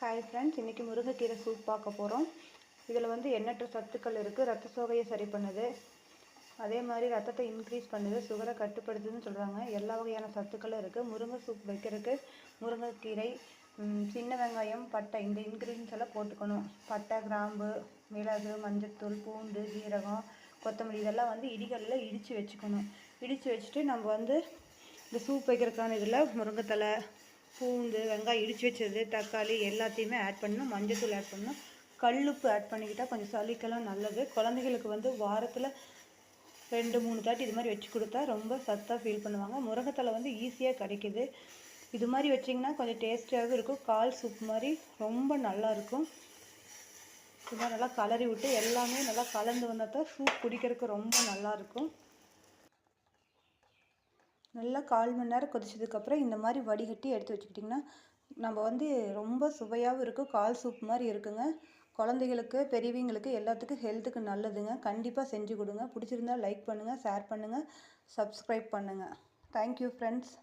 Hi friends, இன்றைக்கி முருங்கைக்கீரை soup பார்க்க போகிறோம். இதில் எண்ணற்ற சத்துக்கள் இருக்குது. ரத்த சோகையை சரி பண்ணுது, அதே மாதிரி ரத்தத்தை இன்க்ரீஸ் பண்ணுது, சுகரை கட்டுப்படுத்துதுன்னு சொல்கிறாங்க. எல்லா வகையான சத்துக்களும் இருக்குது. முருங்கை சூப் வைக்கிறதுக்கு முருங்கைக்கீரை, சின்ன வெங்காயம், பட்டை, இந்த இன்க்ரீடியன்ஸ் எல்லாம் போட்டுக்கணும். பட்டை, கிராம்பு, மிளகு, மஞ்சத்தூள், பூண்டு, ஜீரகம், கொத்தமல்லி இதெல்லாம் இடிகளில் இடித்து வச்சுக்கணும். இடித்து வச்சுட்டு நம்ம இந்த சூப் வைக்கிறதுக்கான இதில் முருங்கைத்தலை, பூண்டு, வெங்காயம் இடித்து வச்சது, தக்காளி எல்லாத்தையுமே ஆட் பண்ணணும். மஞ்சத்தூள் ஆட் பண்ணணும். கல்லுப்பு ஆட் பண்ணிக்கிட்டால் கொஞ்சம் சளிக்கெல்லாம் நல்லது. குழந்தைகளுக்கு வாரத்தில் 2-3 தாட்டி இது மாதிரி வச்சு கொடுத்தா ரொம்ப சத்தாக ஃபீல் பண்ணுவாங்க. முருங்கைத்தலை ஈஸியாக கிடைக்கிது. இது மாதிரி வச்சிங்கன்னா கொஞ்சம் டேஸ்டியாகவும் இருக்கும். கால் சூப் மாதிரி ரொம்ப நல்லாயிருக்கும். இது மாதிரி நல்லா கலரி விட்டு எல்லாமே நல்லா கலந்து வந்தால் தான் சூப் குடிக்கிறதுக்கு ரொம்ப நல்லாயிருக்கும். நல்லா 1/4 மணி நேரம் கொதிச்சதுக்கப்புறம் இந்த மாதிரி வடிகட்டி எடுத்து வச்சுக்கிட்டிங்கன்னா நம்ம ரொம்ப சுவையாகவும் இருக்கும். கால் சூப் மாதிரி இருக்குங்க. குழந்தைகளுக்கு, பெரியவங்களுக்கு எல்லாத்துக்கும் ஹெல்த்துக்கு நல்லதுங்க. கண்டிப்பாக செஞ்சு கொடுங்க. பிடிச்சிருந்தா லைக் பண்ணுங்கள், ஷேர் பண்ணுங்கள், சப்ஸ்கிரைப் பண்ணுங்கள். Thank you friends.